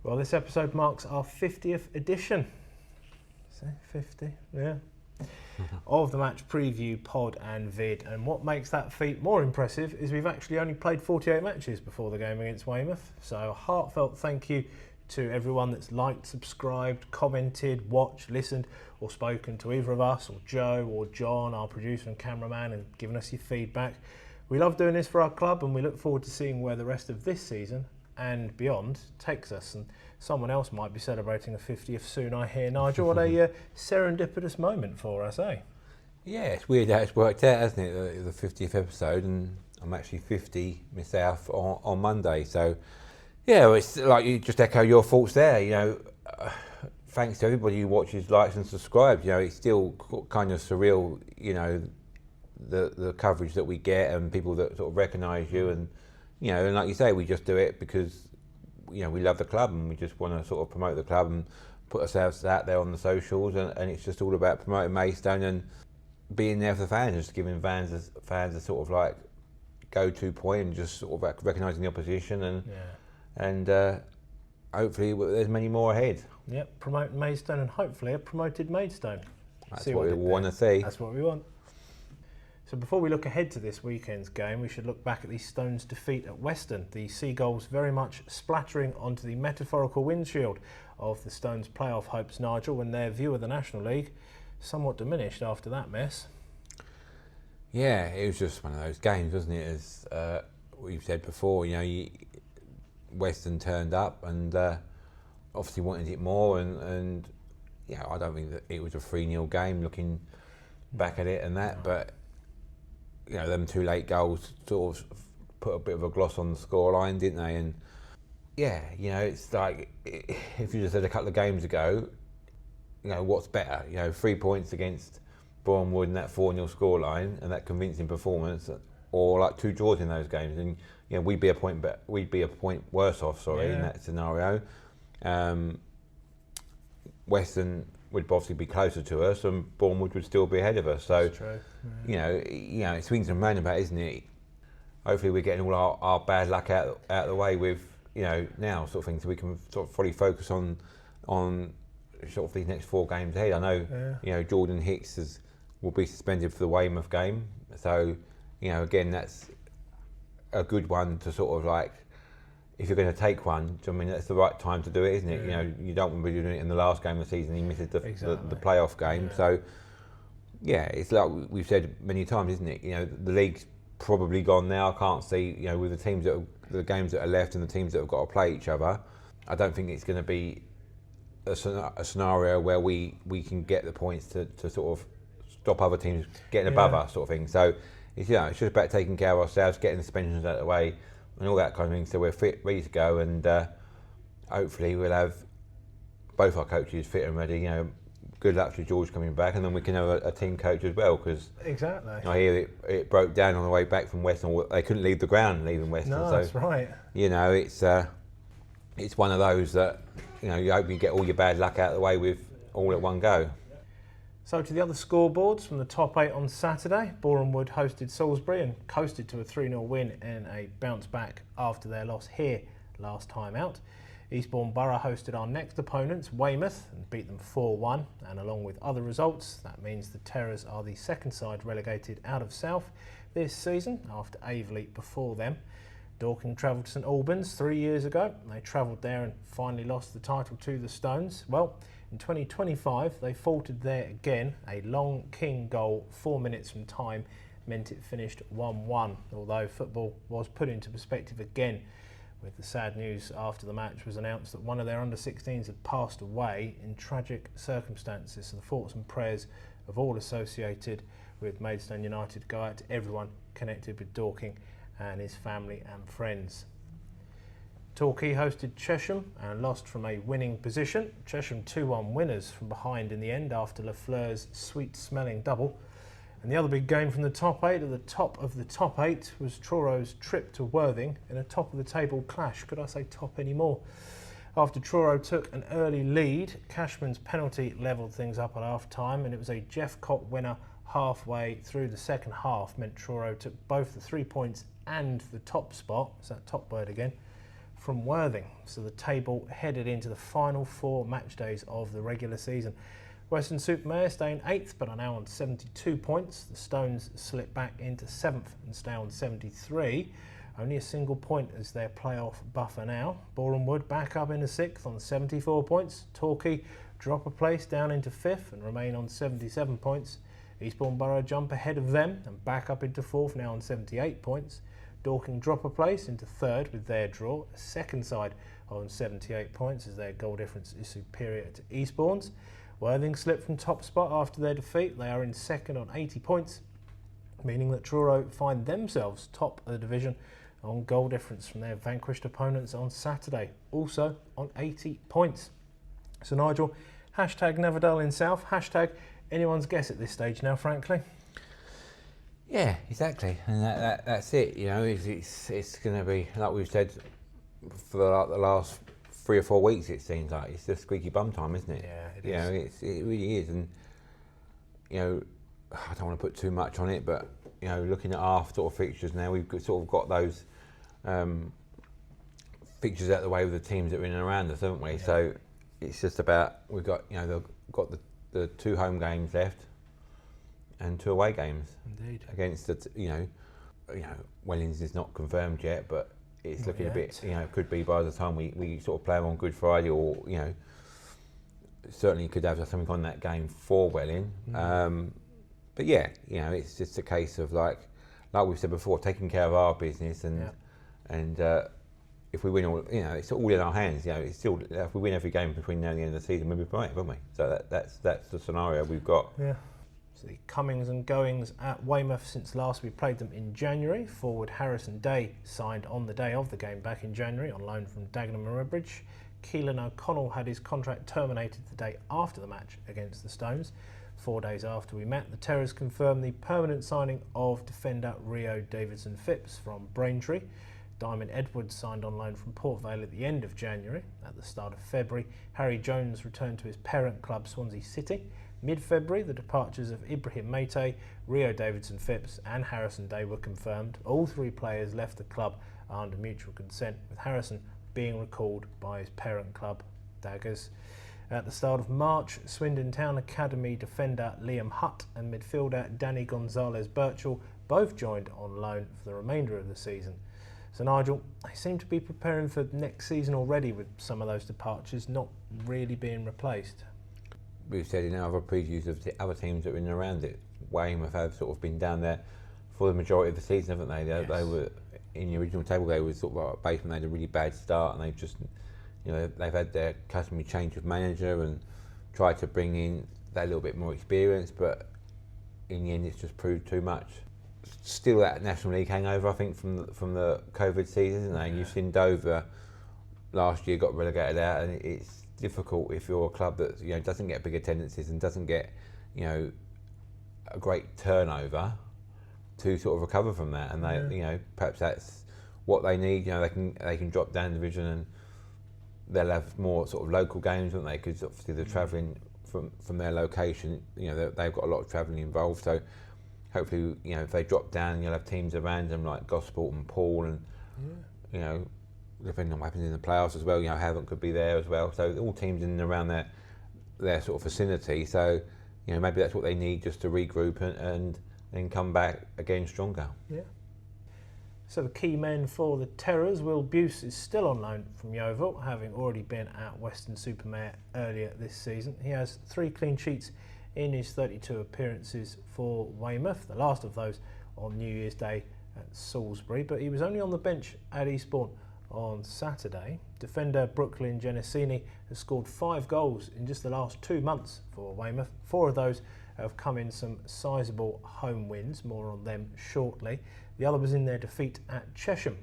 Well, this episode marks our 50th edition. See, 50, yeah. Of the match preview pod and vid. And what makes that feat more impressive is we've actually only played 48 matches before the game against Weymouth. So a heartfelt thank you to everyone that's liked, subscribed, commented, watched, listened, or spoken to either of us, or Joe, or John, our producer and cameraman, and given us your feedback. We love doing this for our club, and we look forward to seeing where the rest of this season and beyond takes us. And someone else might be celebrating a 50th soon, I hear. Nigel, what a serendipitous moment for us, eh? Yeah, it's weird how it's worked out, hasn't it? The 50th episode, and I'm actually 50 myself on Monday. So, yeah, it's like you just echo your thoughts there. You know, thanks to everybody who watches, likes, and subscribes. You know, it's still kind of surreal. You know, the coverage that we get and people that sort of recognise you, and you know, and like you say, we just do it because you know we love the club and we just want to sort of promote the club and put ourselves out there on the socials, and it's just all about promoting Maidstone and being there for the fans, just giving fans a sort of like go-to point and just sort of like recognising the opposition and hopefully there's many more ahead. Yep, promoting Maidstone and hopefully a promoted Maidstone. That's what we want to see. That's what we want. So before we look ahead to this weekend's game, we should look back at the Stones' defeat at Weston. The Seagulls very much splattering onto the metaphorical windshield of the Stones' playoff hopes, Nigel, when their view of the National League somewhat diminished after that mess. Yeah, it was just one of those games, wasn't it? As we've said before, you know, Weston turned up and obviously wanted it more, and you know, I don't think that it was a 3-0 game looking back at it and that, but you know, them 2 late goals sort of put a bit of a gloss on the scoreline, didn't they? And yeah, you know, it's like if you just said a couple of games ago, you know, what's better? You know, 3 points against Bournemouth and that 4-0 scoreline and that convincing performance, or like 2 draws in those games, and you know, we'd be a point worse off. In that scenario. Western would obviously be closer to us, and Bournemouth would still be ahead of us. So, that's true. You know, it swings and roundabouts, isn't it? Hopefully, we're getting all our bad luck out of the way with, you know, now sort of thing, so we can sort of fully focus on sort of these next 4 games ahead. I know, you know, Jordan Hicks will be suspended for the Weymouth game, so you know, again, that's a good one to sort of like, if you're going to take one, I mean, that's the right time to do it, isn't it? You know, you don't want to be doing it in the last game of the season. He misses the playoff game, so yeah, it's like we've said many times, isn't it? You know, the league's probably gone now. I can't see, you know, with the games that are left and the teams that have got to play each other, I don't think it's going to be a scenario where we can get the points to sort of stop other teams getting above us, sort of thing. So it's, you know, it's just about taking care of ourselves, getting the suspensions out of the way, and all that kind of thing, so we're fit, ready to go, and hopefully we'll have both our coaches fit and ready. You know, good luck to George coming back, and then we can have a team coach as well, because exactly, I hear it broke down on the way back from Western. They couldn't leave the ground leaving Western. No, so, that's right. You know, it's one of those that, you know, you hope you get all your bad luck out of the way with all at one go. So to the other scoreboards from the top 8 on Saturday, Bournemouth hosted Salisbury and coasted to a 3-0 win in a bounce back after their loss here last time out. Eastbourne Borough hosted our next opponents, Weymouth, and beat them 4-1, and along with other results, that means the Terrors are the second side relegated out of South this season after Aveley before them. Dorking travelled to St Albans 3 years ago. They travelled there and finally lost the title to the Stones. Well, in 2025, they faltered there again. A long King goal 4 minutes from time meant it finished 1-1, although football was put into perspective again with the sad news after the match was announced that one of their under-16s had passed away in tragic circumstances. So the thoughts and prayers of all associated with Maidstone United go out to everyone connected with Dorking and his family and friends. Torquay hosted Chesham and lost from a winning position. Chesham 2-1 winners from behind in the end after Lafleur's sweet-smelling double. And the other big game from the top 8 at the top of the top 8 was Troro's trip to Worthing in a top-of-the-table clash. Could I say top anymore? After Truro took an early lead, Cashman's penalty levelled things up at half-time, and it was a Jeff Cott winner halfway through the second half meant Truro took both the 3 points and the top spot. It's that top word again. from Worthing. So the table headed into the final 4 match days of the regular season. Weston-super-Mare staying 8th but are now on 72 points. The Stones slip back into 7th and stay on 73. Only a single point as their playoff buffer now. Boreham Wood back up into 6th on 74 points. Torquay drop a place down into 5th and remain on 77 points. Eastbourne Borough jump ahead of them and back up into 4th now on 78 points. Dorking drop a place into 3rd with their draw. A second side on 78 points as their goal difference is superior to Eastbourne's. Worthing slipped from top spot after their defeat. They are in 2nd on 80 points, meaning that Truro find themselves top of the division on goal difference from their vanquished opponents on Saturday, also on 80 points. So Nigel, hashtag never dull in South, hashtag anyone's guess at this stage now, frankly. Yeah, exactly, and that's it. You know, it's going to be, like we've said for the last 3 or 4 weeks. It seems like it's just squeaky bum time, isn't it? Yeah, it is. You know, it really is, and you know, I don't want to put too much on it, but you know, looking at our sort of fixtures now, we've sort of got those fixtures out of the way with the teams that are in and around us, haven't we? Yeah. So it's just about, we've got, you know, they've got the 2 home games left and 2 away games. Indeed. Against the, you know, Wellings is not confirmed yet, but it's not looking yet. a bit, you know, it could be by the time we sort of play them on Good Friday, or you know, certainly could have something on that game for Welling. But yeah, you know, it's just a case of like we've said before, taking care of our business, and if we win all, you know, it's all in our hands. You know, it's still, if we win every game between now and the end of the season, we'll be right, won't we? So that's the scenario we've got. Yeah. So the comings and goings at Weymouth since last we played them in January. Forward Harrison Day signed on the day of the game back in January on loan from Dagenham and Redbridge. Keelan O'Connell had his contract terminated the day after the match against the Stones. 4 days after we met, the Terrors confirmed the permanent signing of defender Rio Davidson-Phipps from Braintree. Diamond Edwards signed on loan from Port Vale at the end of January. At the start of February, Harry Jones returned to his parent club Swansea City. Mid-February, the departures of Ibrahim Meite, Rio Davidson-Phipps and Harrison Day were confirmed. All 3 players left the club under mutual consent, with Harrison being recalled by his parent club, Daggers. At the start of March, Swindon Town Academy defender Liam Hutt and midfielder Danny Gonzalez-Birchall both joined on loan for the remainder of the season. So Nigel, they seem to be preparing for next season already, with some of those departures not really being replaced. We've said in our other previews of the other teams that are in and around it, Weymouth have sort of been down there for the majority of the season, haven't they? Yes. They were in the original table. They were sort of like a basement. They had a really bad start, and they've just, you know, they've had their customary change of manager and tried to bring in that little bit more experience, but in the end, it's just proved too much. Still that National League hangover, I think, from the COVID season, isn't there? Yeah. You've seen Dover last year got relegated out, and it's difficult if you're a club that, you know, doesn't get big attendances and doesn't get, you know, a great turnover to sort of recover from that. And they, you know, perhaps that's what they need. You know, they can drop down division and they'll have more sort of local games, won't they? Because obviously they're travelling from their location. You know, they've got a lot of travelling involved. So hopefully, you know, if they drop down, you'll have teams around them like Gosport and Paul, and you know, depending on what happens in the playoffs as well, you know, Havant could be there as well. So all teams in and around their sort of vicinity. So, you know, maybe that's what they need, just to regroup and then come back again stronger. Yeah. So the key men for the Terrors, Will Buse is still on loan from Yeovil, having already been at Weston-super-Mare earlier this season. He has 3 clean sheets in his 32 appearances for Weymouth, the last of those on New Year's Day at Salisbury, but he was only on the bench at Eastbourne on Saturday. Defender Brooklyn Genesini has scored 5 goals in just the last 2 months for Weymouth. 4 of those have come in some sizable home wins, more on them shortly. The other was in their defeat at Chesham.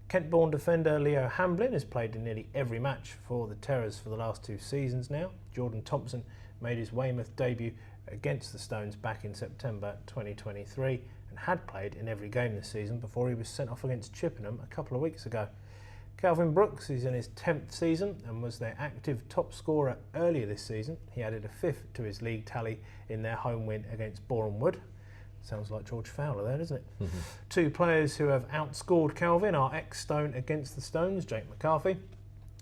Kent-born defender Leo Hamblin has played in nearly every match for the Terrors for the last 2 seasons now. Jordan Thompson made his Weymouth debut against the Stones back in September 2023 and had played in every game this season before he was sent off against Chippenham a couple of weeks ago. Calvin Brooks is in his 10th season and was their active top scorer earlier this season. He added a 5th to his league tally in their home win against Boreham Wood. Sounds like George Fowler there, doesn't it? Two players who have outscored Calvin are ex-Stone against the Stones, Jake McCarthy.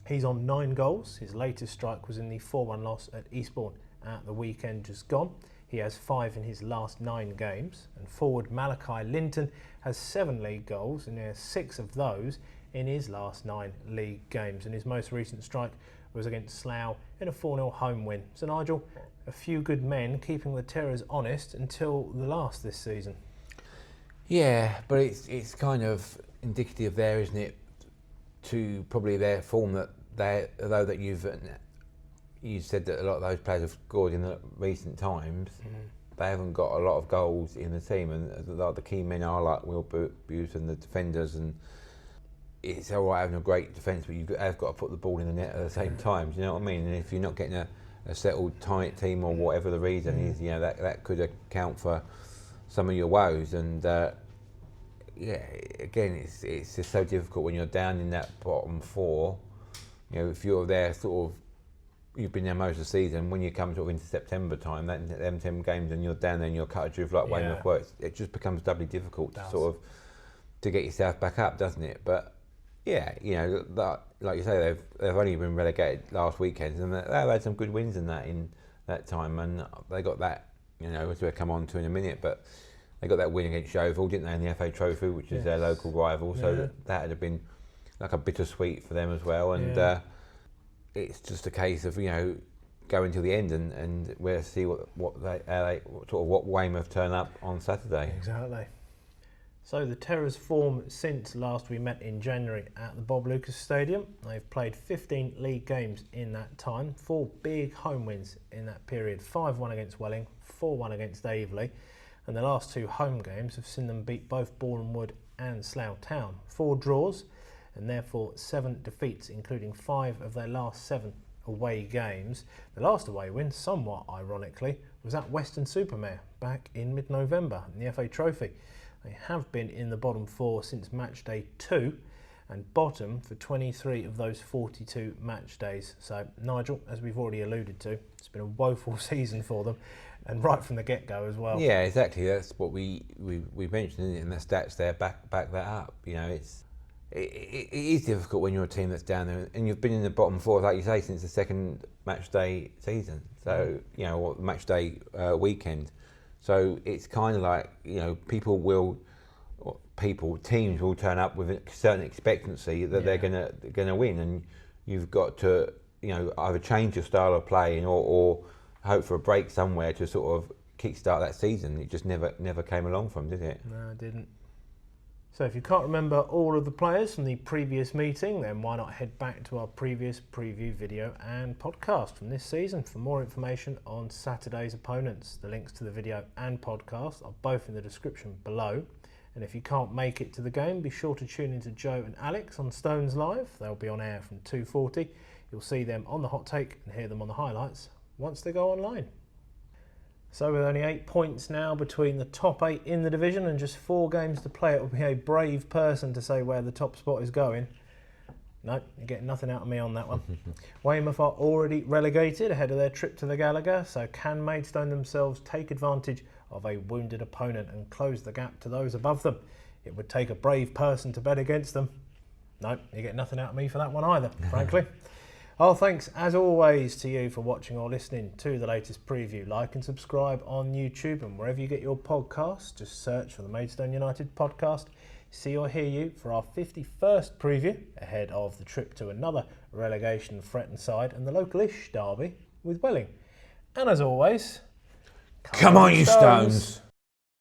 He's on 9 goals. His latest strike was in the 4-1 loss at Eastbourne at the weekend just gone. He has 5 in his last 9 games. And forward Malachi Linton has 7 league goals, and he has 6 of those in his last 9 league games. And his most recent strike was against Slough in a 4-0 home win. So Nigel, a few good men keeping the Terrors honest until the last this season. Yeah, but it's kind of indicative there, isn't it, to probably their form that although that you said that a lot of those players have scored in the recent times, they haven't got a lot of goals in the team, and a lot of the key men are like Will Bute and the defenders, and it's all right having a great defence, but you've got to put the ball in the net at the same time. Do you know what I mean? And if you're not getting a settled, tight team, or whatever the reason is, that could account for some of your woes. And again, it's just so difficult when you're down in that bottom 4. If you're there you've been there most of the season, when you come sort of into September time, them 10 games, and you're down there and you're cut adrift like Weymouth works, it just becomes doubly difficult to get yourself back up, doesn't it? But like you say, they've only been relegated last weekend, and they've had some good wins in that time, and they got that, as we'll come on to in a minute, but they got that win against Yeovil, didn't they, in the FA Trophy, which is their local rival, so that would have been like a bittersweet for them as well, and it's just a case of going to the end, and we'll see what Weymouth turn up on Saturday. Exactly. So the Terrors' form since last we met in January at the Bob Lucas Stadium. They've played 15 league games in that time, 4 big home wins in that period, 5-1 against Welling, 4-1 against Aveley, and the last 2 home games have seen them beat both Boreham Wood and Slough Town. 4 draws, and therefore 7 defeats, including 5 of their last 7 away games. The last away win, somewhat ironically, was at Weston-super-Mare back in mid-November in the FA Trophy. They have been in the bottom 4 since match day 2 and bottom for 23 of those 42 match days. So Nigel, as we've already alluded to, it's been a woeful season for them, and right from the get-go as well. Yeah, exactly. That's what we mentioned in the stats there. Back that up. It is difficult when you're a team that's down there, and you've been in the bottom 4, like you say, since the second match day season. So or match day weekend. So it's kind of like teams will turn up with a certain expectancy that they're gonna win, and you've got to either change your style of play or hope for a break somewhere to sort of kickstart that season. It just never came along from, did it? No, it didn't. So if you can't remember all of the players from the previous meeting, then why not head back to our previous preview video and podcast from this season for more information on Saturday's opponents. The links to the video and podcast are both in the description below. And if you can't make it to the game, be sure to tune into Joe and Alex on Stones Live. They'll be on air from 2:40. You'll see them on the hot take and hear them on the highlights once they go online. So with only 8 points now between the top 8 in the division and just 4 games to play, it will be a brave person to say where the top spot is going. No, you're getting nothing out of me on that one. Weymouth are already relegated ahead of their trip to the Gallagher, so can Maidstone themselves take advantage of a wounded opponent and close the gap to those above them? It would take a brave person to bet against them. No, you get nothing out of me for that one either, frankly. Thanks as always to you for watching or listening to the latest preview. Like and subscribe on YouTube, and wherever you get your podcasts, just search for the Maidstone United podcast. See or hear you for our 51st preview ahead of the trip to another relegation threatened side and the local-ish derby with Welling. And as always, come on you Stones!